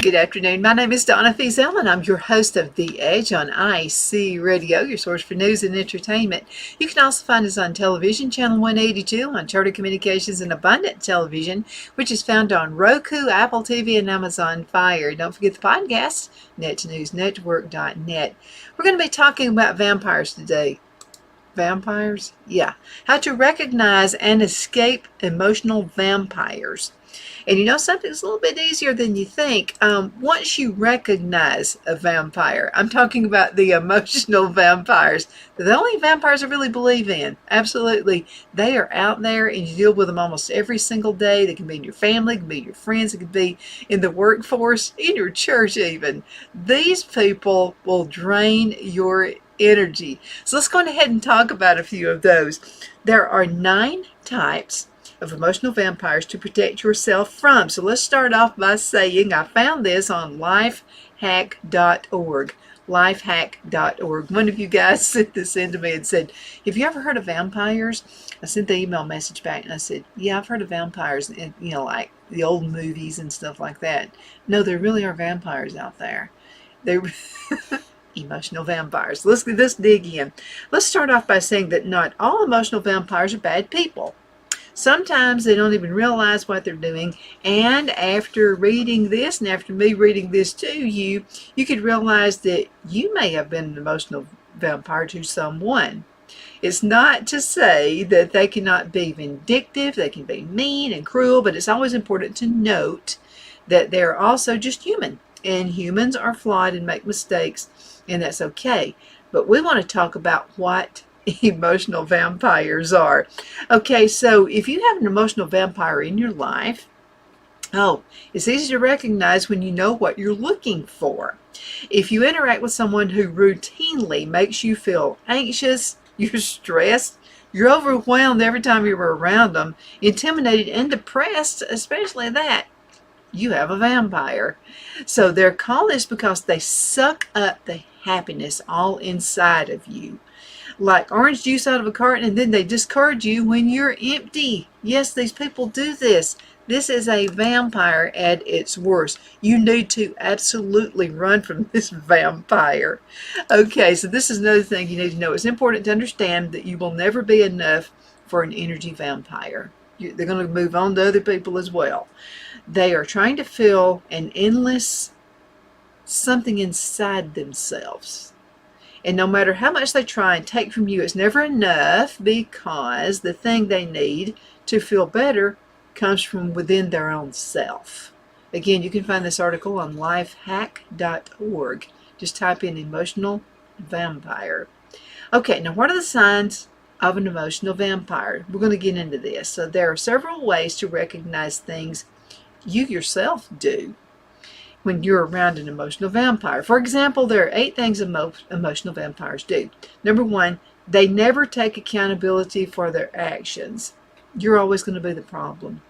Good afternoon. My name is Donna Fiesel, and I'm your host of The Edge on IC Radio, your source for news and entertainment. You can also find us on television, channel 182, on Charter Communications and Abundant Television, which is found on Roku, Apple TV, and Amazon Fire. Don't forget the podcast, netnewsnetwork.net. We're going to be talking about vampires today. Vampires? Yeah. How to recognize and escape emotional vampires. And you know, something's a little bit easier than you think. Once you recognize a vampire, I'm talking about the emotional vampires. They're the only vampires I really believe in. Absolutely. They are out there and you deal with them almost every single day. They can be in your family, they can be in your friends, they can be in the workforce, in your church even. These people will drain your energy. So let's go ahead and talk about a few of those. There are 9 types of emotional vampires to protect yourself from. So let's start off by saying I found this on lifehack.org. Lifehack.org. One of you guys sent this in to me and said, have you ever heard of vampires? I sent the email message back and I said, yeah, I've heard of vampires, and you know, like the old movies and stuff like that. No, there really are vampires out there. They're emotional vampires. Let's dig in. Let's start off by saying that not all emotional vampires are bad people. Sometimes they don't even realize what they're doing, and after reading this, and after me reading this to you, you could realize that you may have been an emotional vampire to someone. It's not to say that they cannot be vindictive, they can be mean and cruel, but it's always important to note that they're also just human, and humans are flawed and make mistakes, and that's okay. But we want to talk about what emotional vampires are. Okay, so if you have an emotional vampire in your life, it's easy to recognize when you know what you're looking for. If you interact with someone who routinely makes you feel anxious, you're stressed, you're overwhelmed every time you're around them, intimidated and depressed, especially that, you have a vampire. So they're called this because they suck up the happiness all inside of you. Like orange juice out of a carton, and then they discard you when you're empty. Yes, these people do this. This is a vampire at its worst. You need to absolutely run from this vampire. Okay, so this is another thing you need to know. It's important to understand that you will never be enough for an energy vampire. They're going to move on to other people as well. They are trying to fill an endless something inside themselves. And no matter how much they try and take from you, it's never enough, because the thing they need to feel better comes from within their own self. Again, you can find this article on lifehack.org. Just type in emotional vampire. Okay, now what are the signs of an emotional vampire? We're going to get into this. So there are several ways to recognize things you yourself do when you're around an emotional vampire. For example, there are 8 things emotional vampires do. Number 1, they never take accountability for their actions. You're always going to be the problem.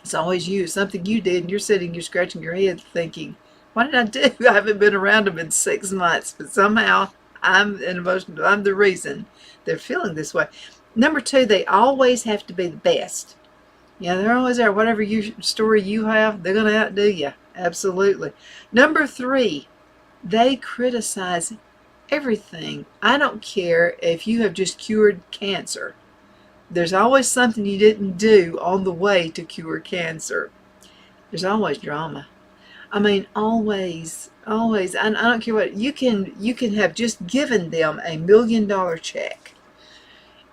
It's always you. Something you did, and you're scratching your head thinking, what did I do? I haven't been around them in 6 months, but somehow I'm the reason they're feeling this way. Number 2, they always have to be the best. Yeah, they're always there. Whatever story you have, they're going to outdo you. Absolutely. Number 3, they criticize everything. I don't care if you have just cured cancer. There's always something you didn't do on the way to cure cancer. There's always drama. I mean, always. I don't care what. You can have just given them $1 million check,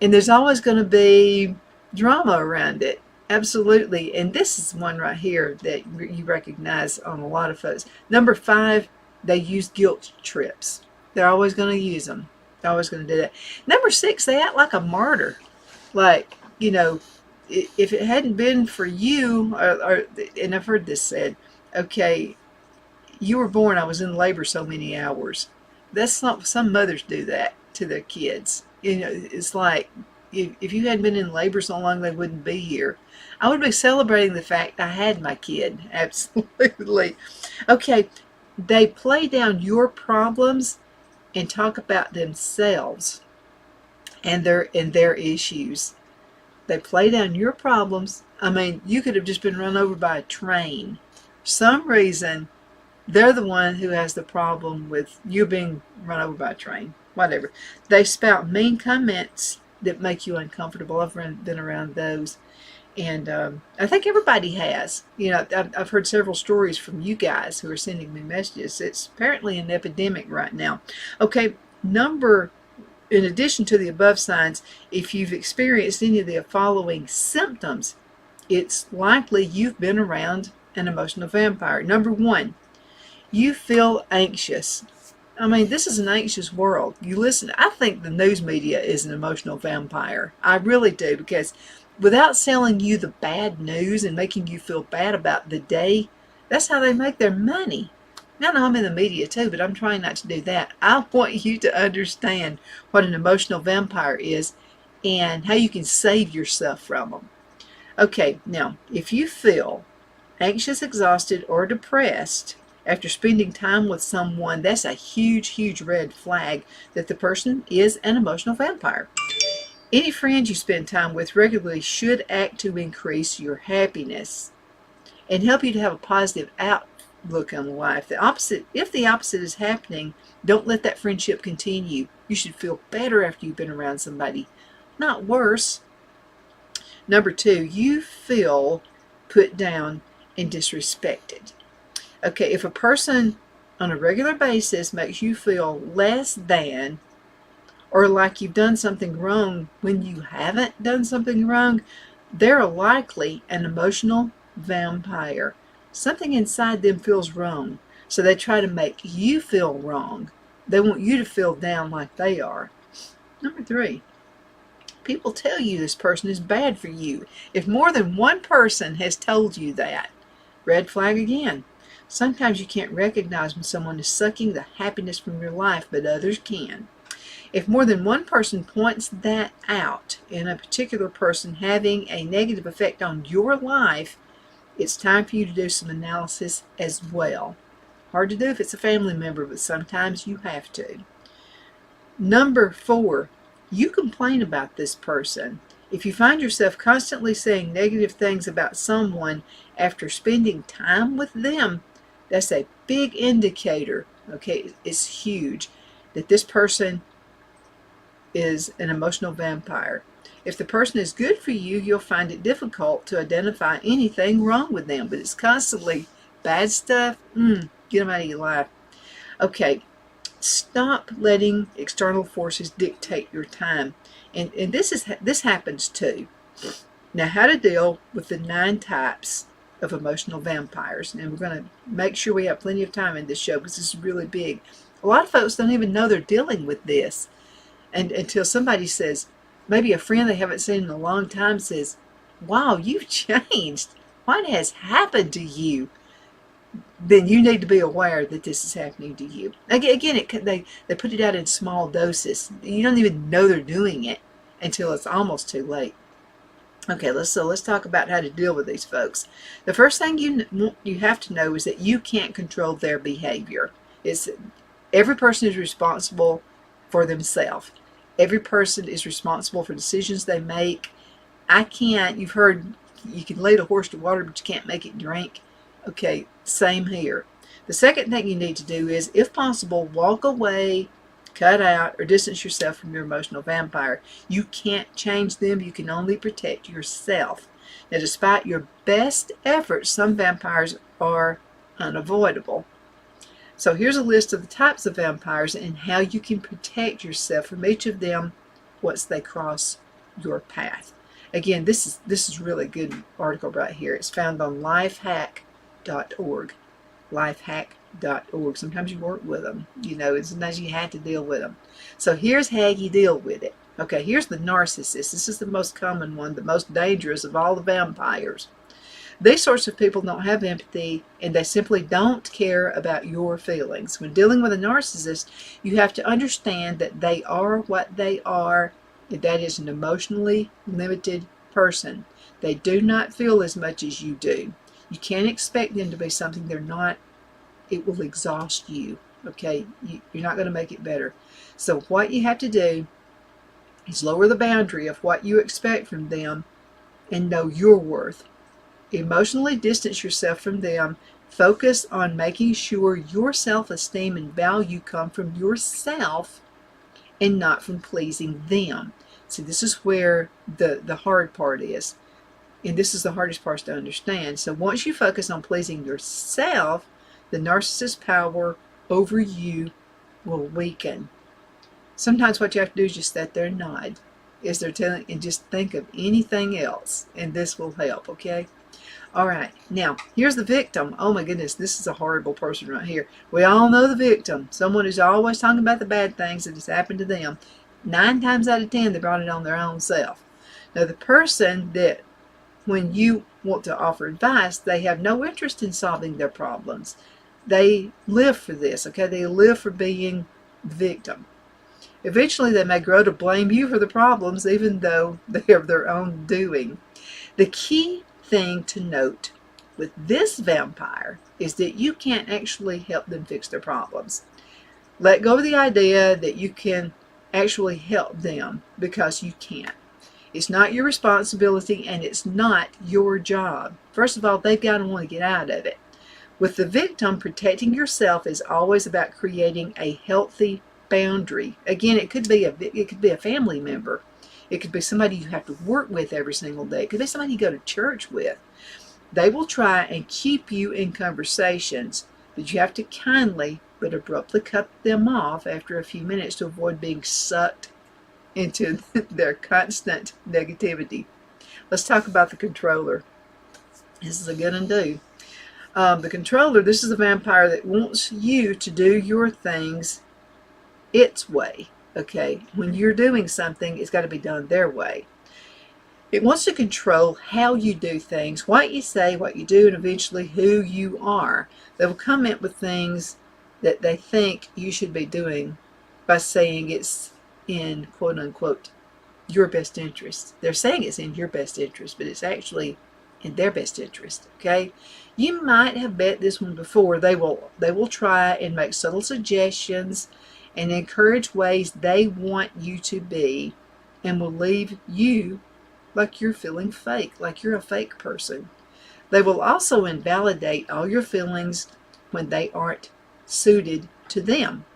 and there's always going to be drama around it. Absolutely. And this is one right here that you recognize on a lot of folks. Number 5, they use guilt trips. They're always going to use them. They're always going to do that. Number 6, they act like a martyr. Like, you know, if it hadn't been for you, and I've heard this said, okay, you were born, I was in labor so many hours. That's not, some mothers do that to their kids. You know, it's like, if you hadn't been in labor so long, they wouldn't be here. I would be celebrating the fact I had my kid. Absolutely. Okay, they play down your problems and talk about themselves and their issues. They play down your problems. I mean, you could have just been run over by a train. For some reason, They're the one who has the problem with you being run over by a train, whatever. They spout mean comments that make you uncomfortable. Been around those. And I think everybody has. I've heard several stories from you guys who are sending me messages. It's apparently an epidemic right now. Okay, in addition to the above signs, if you've experienced any of the following symptoms, it's likely you've been around an emotional vampire. Number one, you feel anxious. I mean, this is an anxious world. I think the news media is an emotional vampire. I really do, because without selling you the bad news and making you feel bad about the day, that's how they make their money. Now, I know I'm in the media too, but I'm trying not to do that. I want you to understand what an emotional vampire is and how you can save yourself from them. Okay, now, if you feel anxious, exhausted, or depressed after spending time with someone, that's a huge, huge red flag that the person is an emotional vampire. Any friends you spend time with regularly should act to increase your happiness and help you to have a positive outlook on life. If the opposite is happening, don't let that friendship continue. You should feel better after you've been around somebody, not worse. Number two, you feel put down and disrespected. Okay, if a person on a regular basis makes you feel less than, or like you've done something wrong when you haven't done something wrong, they're likely an emotional vampire. Something inside them feels wrong, so they try to make you feel wrong. They want you to feel down like they are. Number three, people tell you this person is bad for you. If more than one person has told you that, red flag again. Sometimes you can't recognize when someone is sucking the happiness from your life, but others can. If more than one person points that out in a particular person having a negative effect on your life, it's time for you to do some analysis as well. Hard to do if it's a family member, but sometimes you have to. Number four, you complain about this person. If you find yourself constantly saying negative things about someone after spending time with them, that's a big indicator, okay, it's huge, that this person is an emotional vampire. If the person is good for you, you'll find it difficult to identify anything wrong with them, but it's constantly bad stuff, get them out of your life. Okay, stop letting external forces dictate your time. And this happens too. Now, how to deal with the 9 types of emotional vampires. And we're going to make sure we have plenty of time in this show because this is really big. A lot of folks don't even know they're dealing with this. And until somebody says, maybe a friend they haven't seen in a long time says, wow, you've changed. What has happened to you? Then you need to be aware that this is happening to you. Again, they put it out in small doses. You don't even know they're doing it until it's almost too late. Okay, let's talk about how to deal with these folks. The first thing you have to know is that you can't control their behavior. Every person is responsible for themselves. Every person is responsible for decisions they make. You've heard you can lead a horse to water, but you can't make it drink. Okay, same here. The second thing you need to do is, if possible, walk away, cut out, or distance yourself from your emotional vampire. You can't change them. You can only protect yourself. Now, despite your best efforts, some vampires are unavoidable. So here's a list of the types of vampires and how you can protect yourself from each of them once they cross your path. Again, this is really good article right here. It's found on lifehack.org. Lifehack.org. Sometimes you work with them, and sometimes you have to deal with them. So here's how you deal with it. Okay, here's the narcissist. This is the most common one, the most dangerous of all the vampires. These sorts of people don't have empathy, and they simply don't care about your feelings. When dealing with a narcissist, you have to understand that they are what they are, and that is an emotionally limited person. They do not feel as much as you do. You can't expect them to be something they're not. It will exhaust you, okay? You're not going to make it better. So what you have to do is lower the boundary of what you expect from them and know your worth. Emotionally distance yourself from them. Focus on making sure your self-esteem and value come from yourself and not from pleasing them. See, this is where the hard part is. And this is the hardest part to understand. So once you focus on pleasing yourself, the narcissist's power over you will weaken. Sometimes what you have to do is just sit there and nod as they're telling, and just think of anything else, and this will help, okay? All right, now here's the victim. Oh my goodness, this is a horrible person right here. We all know the victim. Someone who's always talking about the bad things that has happened to them. 9 times out of 10, they brought it on their own self. Now the person that, when you want to offer advice, they have no interest in solving their problems. They live for this, okay? They live for being the victim. Eventually, they may grow to blame you for the problems, even though they are their own doing. The key thing to note with this vampire is that you can't actually help them fix their problems. Let go of the idea that you can actually help them, because you can't. It's not your responsibility, and it's not your job. First of all, they've got to want to get out of it. With the victim, protecting yourself is always about creating a healthy boundary. Again, it could be a family member. It could be somebody you have to work with every single day. It could be somebody you go to church with. They will try and keep you in conversations, but you have to kindly but abruptly cut them off after a few minutes to avoid being sucked into their constant negativity. Let's talk about the controller. This is a good undo. The controller, this is a vampire that wants you to do your things its way. Okay, when you're doing something, it's got to be done their way. It wants to control how you do things, what you say, what you do, and eventually who you are. They will come in with things that they think you should be doing by saying it's in, quote unquote, your best interest. They're saying it's in your best interest, but it's actually in their best interest. Okay, you might have bet this one before. They will try and make subtle suggestions and encourage ways they want you to be, and will leave you like you're feeling fake, like you're a fake person. They will also invalidate all your feelings when they aren't suited to them.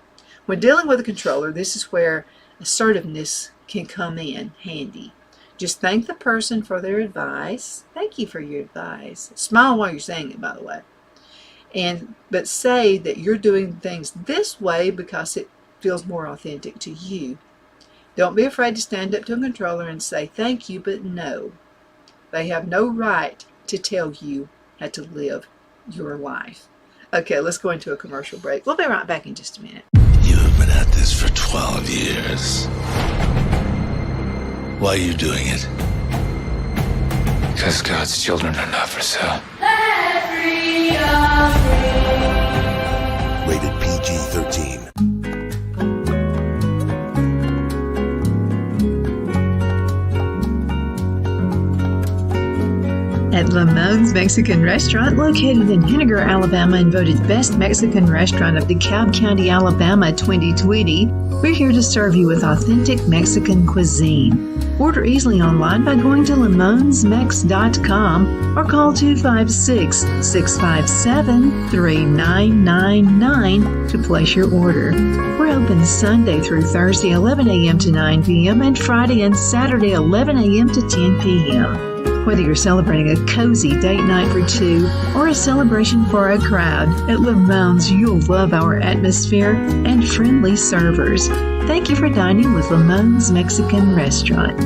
When dealing with a controller, this is where assertiveness can come in handy. Just thank the person for their advice. Thank you for your advice. Smile while you're saying it, by the way. But say that you're doing things this way because it feels more authentic to you. Don't be afraid to stand up to a controller and say thank you, but no. They have no right to tell you how to live your life. Okay, let's go into a commercial break. We'll be right back in just a minute. You have been at this for 12 years. Why are you doing it? Because God's children are not for sale. Rated PG-13. At Lamone's Mexican Restaurant, located in Henniger, Alabama, and voted Best Mexican Restaurant of DeKalb County, Alabama 2020, we're here to serve you with authentic Mexican cuisine. Order easily online by going to lamonsmex.com or call 256-657-3999 to place your order. We're open Sunday through Thursday, 11 a.m. to 9 p.m. and Friday and Saturday, 11 a.m. to 10 p.m. Whether you're celebrating a cozy date night for two or a celebration for a crowd, at Lamone's you'll love our atmosphere and friendly servers. Thank you for dining with Lamone's Mexican Restaurant.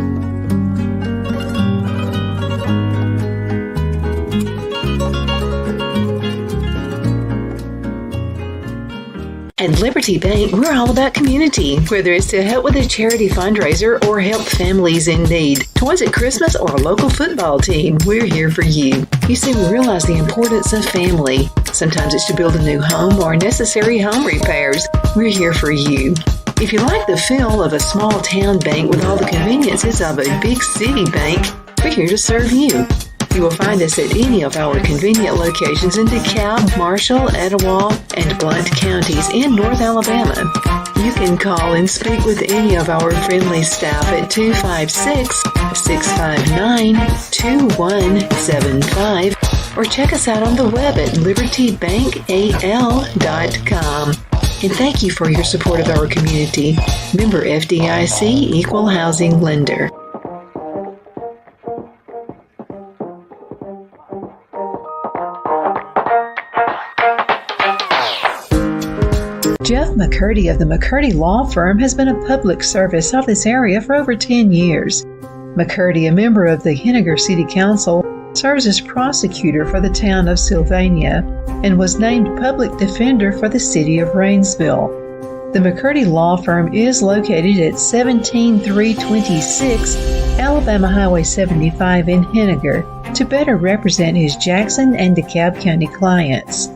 At Liberty Bank, we're all about community, whether it's to help with a charity fundraiser or help families in need. Toys at Christmas or a local football team, we're here for you. You see, we realize the importance of family. Sometimes it's to build a new home or necessary home repairs. We're here for you. If you like the feel of a small town bank with all the conveniences of a big city bank, we're here to serve you. You will find us at any of our convenient locations in DeKalb, Marshall, Etowah, and Blount counties in North Alabama. You can call and speak with any of our friendly staff at 256-659-2175 or check us out on the web at libertybankal.com. And thank you for your support of our community. Member FDIC Equal Housing Lender. Jeff McCurdy of the McCurdy Law Firm has been a public service of this area for over 10 years. McCurdy, a member of the Henniger City Council, serves as prosecutor for the town of Sylvania and was named public defender for the city of Rainsville. The McCurdy Law Firm is located at 17326 Alabama Highway 75 in Henniger to better represent his Jackson and DeKalb County clients.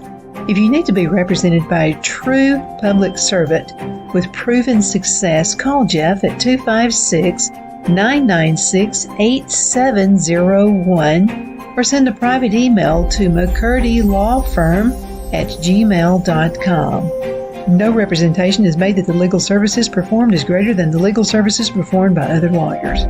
If you need to be represented by a true public servant with proven success, call Jeff at 256-996-8701 or send a private email to mccurdylawfirm@gmail.com. No representation is made that the legal services performed is greater than the legal services performed by other lawyers.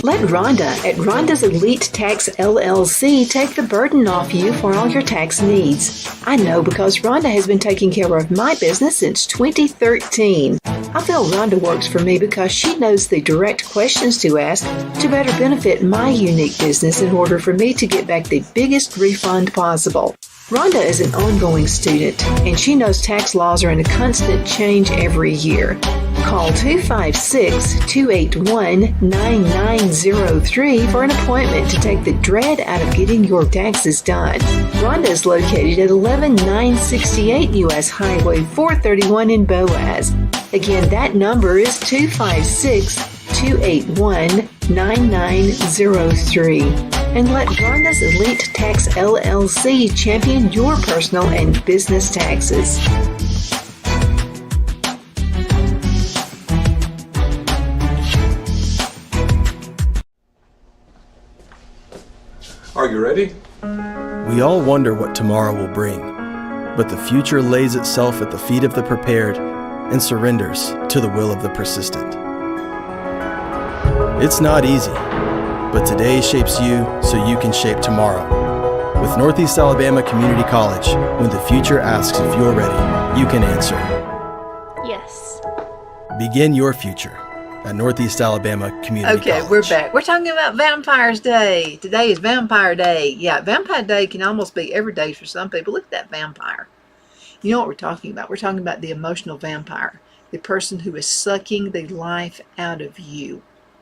Let Rhonda at Rhonda's Elite Tax LLC take the burden off you for all your tax needs. I know because Rhonda has been taking care of my business since 2013. I feel Rhonda works for me because she knows the direct questions to ask to better benefit my unique business in order for me to get back the biggest refund possible. Rhonda is an ongoing student, and she knows tax laws are in a constant change every year. Call 256-281-9903 for an appointment to take the dread out of getting your taxes done. Rhonda is located at 11968 U.S. Highway 431 in Boaz. Again, that number is 256-281-9903. And let Rhonda's Elite Tax LLC champion your personal and business taxes. Are you ready? We all wonder what tomorrow will bring, but the future lays itself at the feet of the prepared and surrenders to the will of the persistent. It's not easy, but today shapes you so you can shape tomorrow. With Northeast Alabama Community College, when the future asks if you're ready, you can answer. Yes. Begin your future at Northeast Alabama Community College. Okay, we're back. We're talking about Vampires Day. Today is Vampire Day. Yeah, Vampire Day can almost be every day for some people. Look at that vampire. You know what we're talking about? We're talking about the emotional vampire, the person who is sucking the life out of you.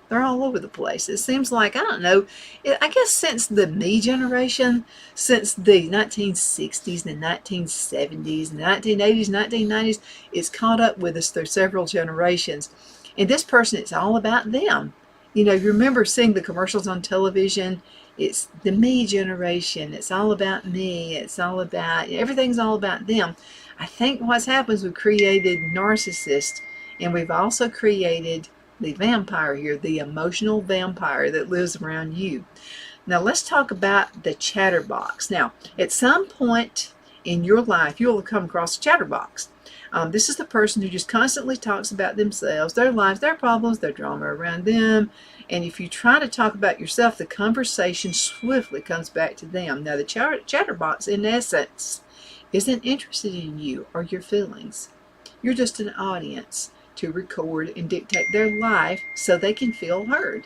They're all over the place. It seems like, I don't know, I guess since the me generation, since the 1960s and the 1970s and the 1980s, 1990s, it's caught up with us through several generations. And this person, it's all about them. You know, you remember seeing the commercials on television? It's the me generation. It's all about me. It's all about, everything's all about them. I think what's happened is we've created narcissists, and we've also created the vampire here, the emotional vampire that lives around you. Now let's talk about the chatterbox. Now, at some point in your life, you will come across a chatterbox. This is the person who just constantly talks about themselves, their lives, their problems, their drama around them. And if you try to talk about yourself, the conversation swiftly comes back to them. Now, the chatterbox, in essence, isn't interested in you or your feelings. You're just an audience to record and dictate their life so they can feel heard,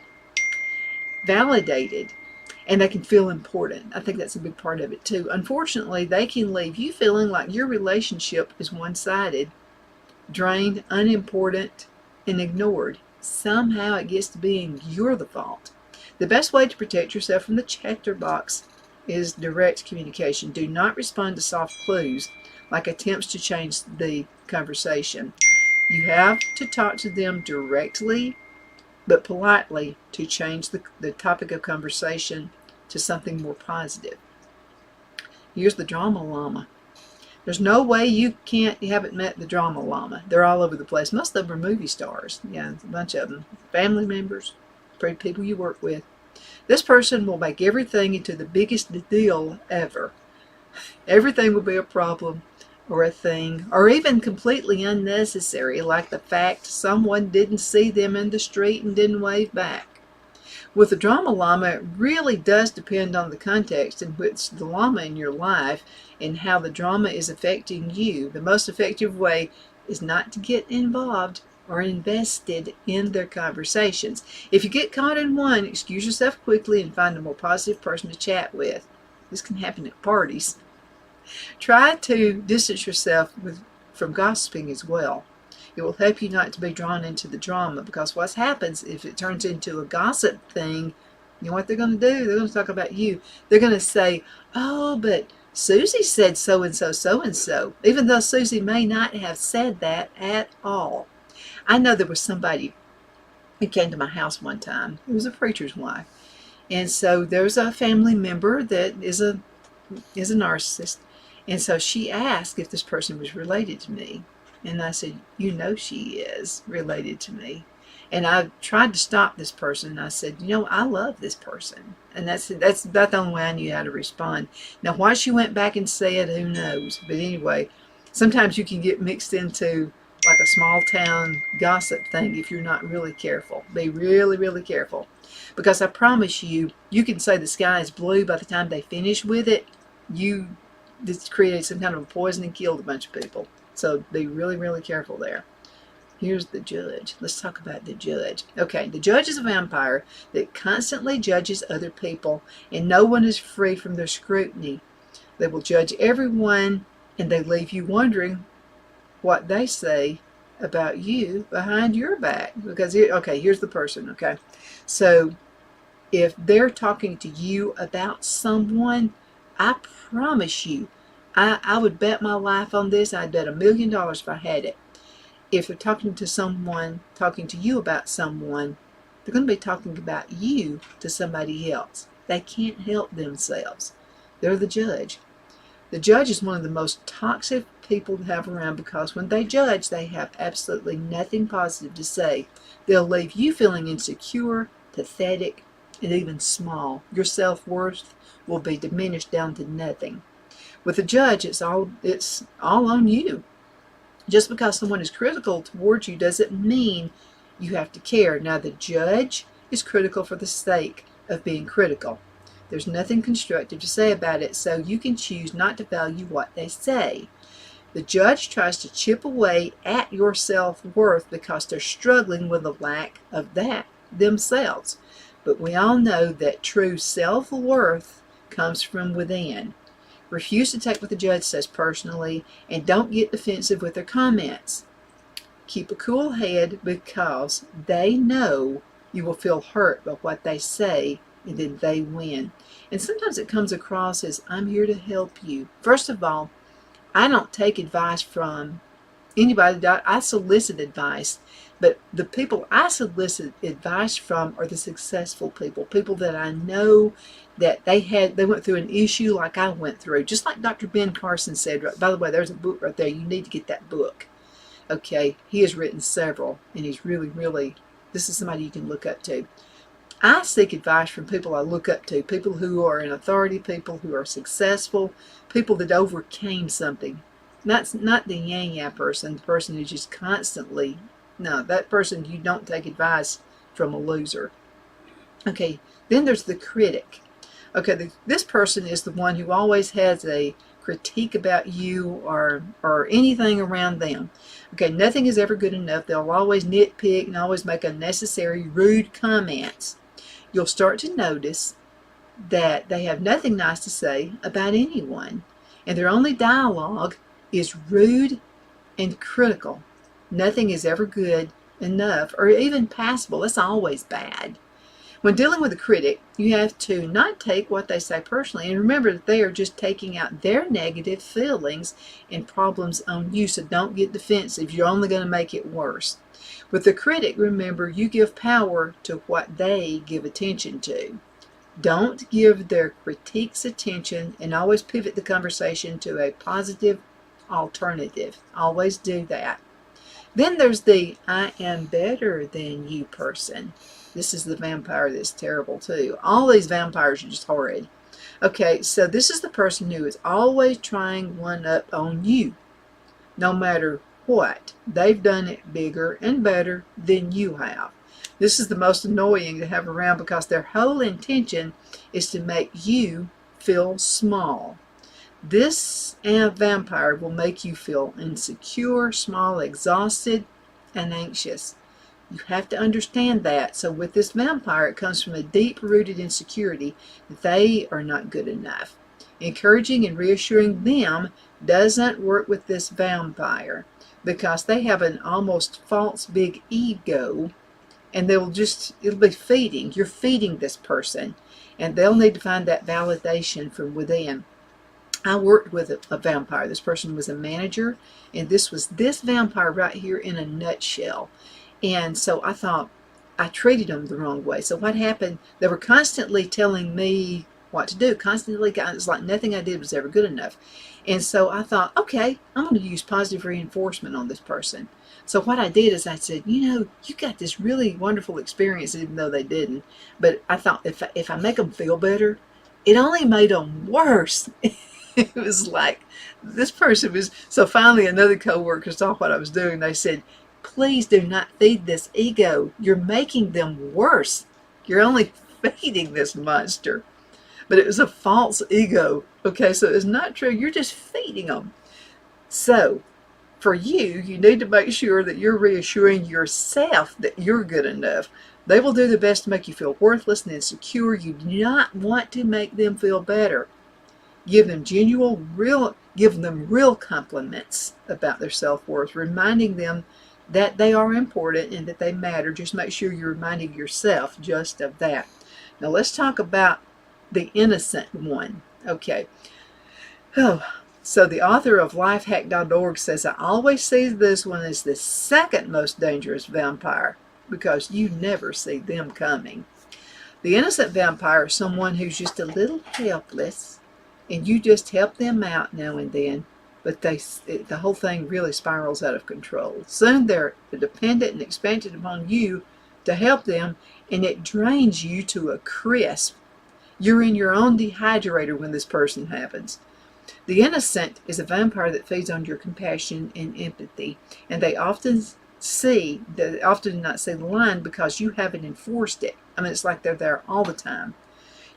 validated, and they can feel important. I think that's a big part of it too. Unfortunately, they can leave you feeling like your relationship is one-sided, drained, unimportant, and ignored. Somehow it gets to being you're the fault. The best way to protect yourself from the chatterbox is direct communication. Do not respond to soft clues like attempts to change the conversation. You have to talk to them directly, but politely, to change the topic of conversation to something more positive. Here's the drama llama. There's no way you haven't met the drama llama. They're all over the place. Most of them are movie stars. Yeah, a bunch of them. Family members, people you work with. This person will make everything into the biggest deal ever. Everything will be a problem. or a thing, or even completely unnecessary, like the fact someone didn't see them in the street and didn't wave back. With the drama llama, it really does depend on the context in which the llama in your life and how the drama is affecting you. The most effective way is not to get involved or invested in their conversations. If you get caught in one, excuse yourself quickly and find a more positive person to chat with. This can happen at parties. Try to distance yourself from gossiping as well. It will help you not to be drawn into the drama, because what happens if it turns into a gossip thing, you know what they're going to do? They're going to talk about you. They're going to say, oh, but Susie said so-and-so, so-and-so, even though Susie may not have said that at all. I know there was somebody who came to my house one time. It was a preacher's wife. And so there's a family member that is a narcissist. And so she asked if this person was related to me. And I said, you know she is related to me. And I tried to stop this person. And I said, you know, I love this person. And that's about the only way I knew how to respond. Now, why she went back and said, who knows? But anyway, sometimes you can get mixed into like a small town gossip thing if you're not really careful. Be really, really careful. Because I promise you, you can say the sky is blue. By the time they finish with it, this created some kind of a poison and killed a bunch of people. So be really, really careful there. Here's the judge. Let's talk about the judge. Okay, the judge is a vampire that constantly judges other people, and no one is free from their scrutiny. They will judge everyone, and they leave you wondering what they say about you behind your back. Because, here's the person, okay? So if they're talking to you about someone, I promise you, I would bet my life on this. I'd bet $1 million if I had it. If they're talking to you about someone, they're going to be talking about you to somebody else. They can't help themselves. They're the judge. The judge is one of the most toxic people to have around, because when they judge, they have absolutely nothing positive to say. They'll leave you feeling insecure, pathetic, and even small. Your self-worth will be diminished down to nothing. With a judge, it's all on you. Just because someone is critical towards you doesn't mean you have to care. Now, the judge is critical for the sake of being critical. There's nothing constructive to say about it, so you can choose not to value what they say. The judge tries to chip away at your self-worth because they're struggling with a lack of that themselves. But we all know that true self-worth comes from within. Refuse to take what the judge says personally, and don't get defensive with their comments. Keep a cool head, because they know you will feel hurt by what they say, and then they win. And sometimes it comes across as, I'm here to help you. First of all, I don't take advice from anybody. I solicit advice, but the people I solicit advice from are the successful people that I know that they went through an issue like I went through. Just like Dr. Ben Carson said. By the way, there's a book right there. You need to get that book. Okay, he has written several, and he's really, really, this is somebody you can look up to. I seek advice from people I look up to, people who are in authority, people who are successful, people that overcame something. Not the yang person, the person who's just constantly, no, that person, you don't take advice from a loser. Okay, then there's the critic. Okay, this person is the one who always has a critique about you or anything around them. Okay, nothing is ever good enough. They'll always nitpick and always make unnecessary, rude comments. You'll start to notice that they have nothing nice to say about anyone, and their only dialogue is rude and critical. Nothing is ever good enough or even passable. It's always bad. When dealing with a critic, you have to not take what they say personally, and remember that they are just taking out their negative feelings and problems on you, so don't get defensive. You're only going to make it worse. With the critic, remember, you give power to what they give attention to. Don't give their critiques attention, and always pivot the conversation to a positive alternative. Always do that. Then there's the I am better than you person. This is the vampire that's terrible too. All these vampires are just horrid. Okay, so this is the person who is always trying one up on you. no matter what. They've done it bigger and better than you have. This is the most annoying to have around because their whole intention is to make you feel small. This vampire will make you feel insecure, small, exhausted, and anxious. You have to understand that. So with this vampire, it comes from a deep-rooted insecurity that they are not good enough. Encouraging and reassuring them doesn't work with this vampire because they have an almost false big ego, and it'll be feeding. You're feeding this person, and they'll need to find that validation from within. I worked with a vampire. This person was a manager, and this was this vampire right here in a nutshell. And so I thought I treated them the wrong way. So what happened, they were constantly telling me what to do, constantly. It's like nothing I did was ever good enough. And so I thought, okay, I'm going to use positive reinforcement on this person. So what I did is I said, you got this really wonderful experience, even though they didn't. But I thought if I make them feel better, it only made them worse. It was like this person was, so finally another coworker saw what I was doing. They said, please do not feed this ego. You're making them worse. You're only feeding this monster. But it was a false ego. Okay, so it's not true. You're just feeding them. So for you need to make sure that you're reassuring yourself that you're good enough. They will do their best to make you feel worthless and insecure. You do not want to make them feel better. Give them real compliments about their self-worth, reminding them that they are important and that they matter. Just make sure you're reminding yourself just of that. Now let's talk about the innocent one. Okay. So the author of lifehack.org says, I always see this one as the second most dangerous vampire because you never see them coming. The innocent vampire is someone who's just a little helpless, and you just help them out now and then, but the whole thing really spirals out of control. Soon they're dependent and expected upon you to help them, and it drains you to a crisp. You're in your own dehydrator when this person happens. The innocent is a vampire that feeds on your compassion and empathy, and they often do not see the line because you haven't enforced it. I mean, it's like they're there all the time.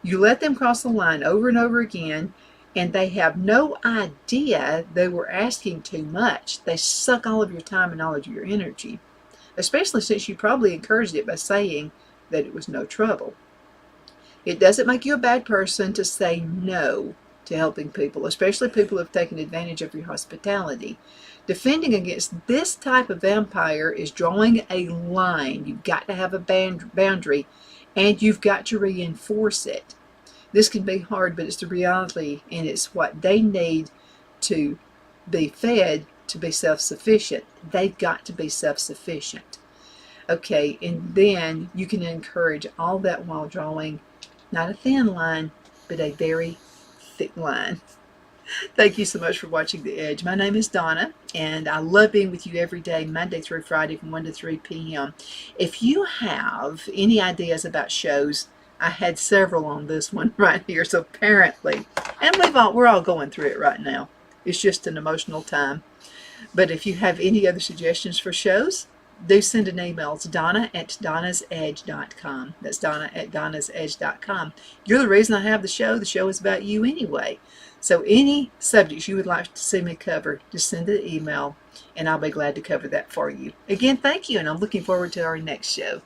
You let them cross the line over and over again, and they have no idea they were asking too much. They suck all of your time and all of your energy, especially since you probably encouraged it by saying that it was no trouble. It doesn't make you a bad person to say no to helping people, especially people who have taken advantage of your hospitality. Defending against this type of vampire is drawing a line. You've got to have a boundary, and you've got to reinforce it. This can be hard, but it's the reality, and it's what they need to be fed to be self-sufficient. They've got to be self-sufficient. Okay, and then you can encourage all that while drawing not a thin line, but a very thick line. Thank you so much for watching The Edge. My name is Donna, and I love being with you every day, Monday through Friday from 1 to 3 p.m. If you have any ideas about shows, I had several on this one right here, so apparently, and we're all going through it right now. It's just an emotional time. But if you have any other suggestions for shows, do send an email. It's donna@donnasedge.com. That's donna@donnasedge.com. You're the reason I have the show. The show is about you anyway. So any subjects you would like to see me cover, just send an email, and I'll be glad to cover that for you. Again, thank you, and I'm looking forward to our next show.